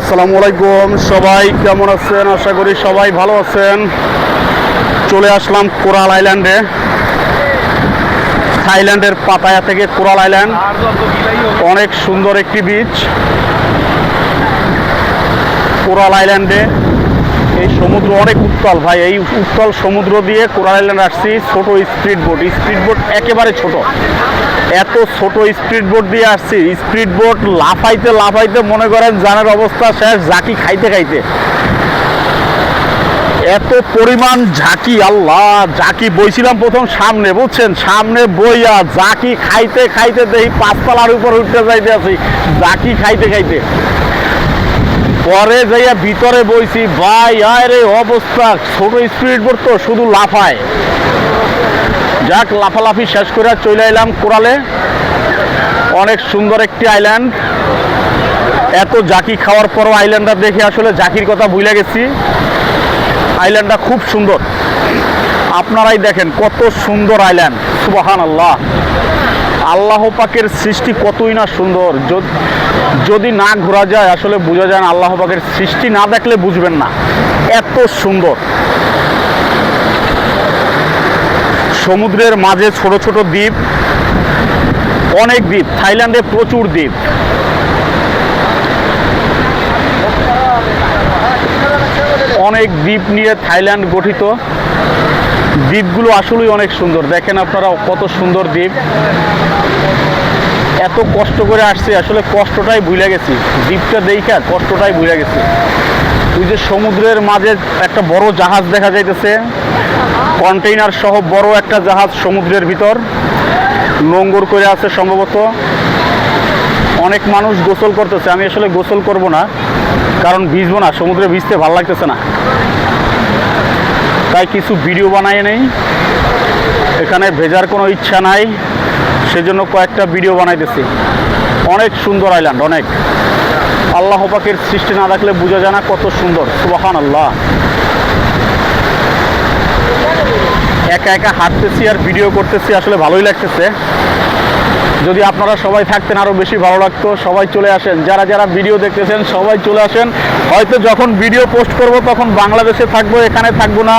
আসসালামু আলাইকুম, সবাই কেমন আছেন? আশা করি সবাই ভালো আছেন। চলে আসলাম কোরাল আইল্যান্ডে, থাইল্যান্ডের পাতায়া থেকে কোরাল আইল্যান্ড। অনেক সুন্দর একটি বিচ কোরাল আইল্যান্ডে। এই সমুদ্র অনেক উত্তাল ভাই, এই উত্তাল সমুদ্র দিয়ে কোরাল আইল্যান্ড আসছি। ছোট স্পিড বোট একেবারে ছোট, এত ছোট স্পিড বোট দিয়ে আসছি। স্পিড বোট লাফাইতে লাফাইতে মনে করেন জানের অবস্থা শেষ, ঝাঁকি খাইতে খাইতে। এত পরিমাণ ঝাঁকি, আল্লাহ! ঝাঁকি বইছিলাম প্রথম সামনে, বুঝছেন, সামনে বইয়া ঝাঁকি খাইতে খাইতে দেখি পাঁচতলার উপর উঠতে যাইতে আছি, ঝাঁকি খাইতে খাইতে। পরে যাইয়া ভিতরে বইছি, ভাই আরে অবস্থা, ছোট স্পিড বোট তো শুধু লাফায়। যাক, লাফালাফি শেষ করে চলে এলাম কোরালে। অনেক সুন্দর একটি আইল্যান্ড। এত ঝাঁকি খাওয়ার পরও আইল্যান্ডটা দেখে আসলে ঝাঁকির কথা ভুলে গেছি। আইল্যান্ডটা খুব সুন্দর, আপনারাই দেখেন কত সুন্দর আইল্যান্ড। সুবহানাল্লাহ, আল্লাহ পাকের সৃষ্টি কতই না সুন্দর। যদি না ঘোরা যায় আসলে বোঝা যায় না, আল্লাহ পাকের সৃষ্টি না দেখলে বুঝবেন না এত সুন্দর। সমুদ্রের মাঝে ছোট ছোট দ্বীপ, অনেক দ্বীপ। থাইল্যান্ডে প্রচুর দ্বীপ। অনেক দ্বীপ নিয়ে থাইল্যান্ড গঠিত। দ্বীপগুলো আসলেই অনেক সুন্দর, দেখেন আপনারা কত সুন্দর দ্বীপ। এত কষ্ট করে আসছি, আসলে কষ্টটাই ভুলে গেছি। দ্বীপটা দেখা কষ্টটাই ভুলে গেছি। ওই যে সমুদ্রের মাঝে একটা বড় জাহাজ দেখা যাইতেছে, কন্টেইনার সহ বড় একটা জাহাজ সমুদ্রের ভিতর নোঙর করে আছে সম্ভবত। অনেক মানুষ গোসল করতেছে। আমি আসলে গোসল করব না, কারণ ভিজবো না, সমুদ্রে ভিজতে ভালো লাগতেছে না, তাই কিছু ভিডিও বানাই নেই। এখানে ভেজার কোনো ইচ্ছা নাই, সেজন্য কয়েকটা ভিডিও বানাইতেছি। অনেক সুন্দর আইল্যান্ড, অনেক। আল্লাহ পাকের সৃষ্টি না দেখলে বোঝা যায় না কত সুন্দর। সুবহানাল্লাহ। একা একা হাঁটতেছি আর ভিডিও করতেছি, আসলে ভালোই লাগতেছে। যদি আপনারা সবাই থাকতেন আরও বেশি ভালো লাগতো। সবাই চলে আসেন, যারা যারা ভিডিও দেখতেছেন সবাই চলে আসেন। হয়তো যখন ভিডিও পোস্ট করব তখন বাংলাদেশে থাকবো, এখানে থাকবো না।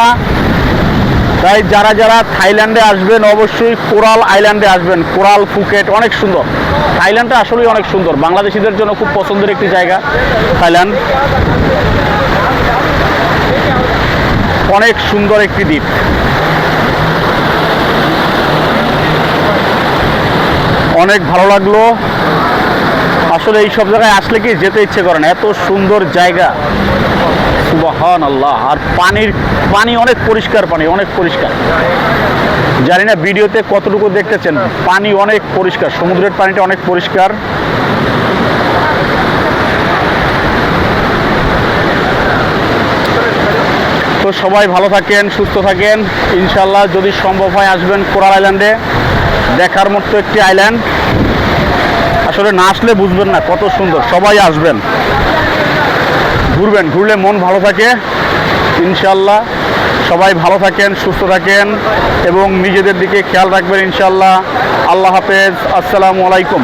তাই যারা যারা থাইল্যান্ডে আসবেন অবশ্যই কোরাল আইল্যান্ডে আসবেন। কোরাল ফুকেট অনেক সুন্দর। থাইল্যান্ডটা আসলেই অনেক সুন্দর, বাংলাদেশিদের জন্য খুব পছন্দের একটি জায়গা থাইল্যান্ড। অনেক সুন্দর একটি দ্বীপ। অনেক ভালো লাগলো আসলে। এই সব জায়গায় আসলে কি যেতে ইচ্ছে করে না, এত সুন্দর জায়গা। সুবহানাল্লাহ। আর পানি অনেক পরিষ্কার, পানি অনেক পরিষ্কার। জানি না ভিডিওতে কতটুকু দেখতেছেন, পানি অনেক পরিষ্কার, সমুদ্রের পানিটা অনেক পরিষ্কার। তো সবাই ভালো থাকেন, সুস্থ থাকেন ইনশাল্লাহ। যদি সম্ভব হয় আসবেন কোরাল আইল্যান্ডে, দেখার মতো একটি আইল্যান্ড। আসলে না আসলে বুঝবেন না কত সুন্দর। সবাই আসবেন, ঘুরবেন, ঘুরলে মন ভালো থাকে ইনশাল্লাহ। সবাই ভালো থাকেন, সুস্থ থাকেন এবং নিজেদের দিকে খেয়াল রাখবেন ইনশাল্লাহ। আল্লাহ হাফেজ, আসসালামু আলাইকুম।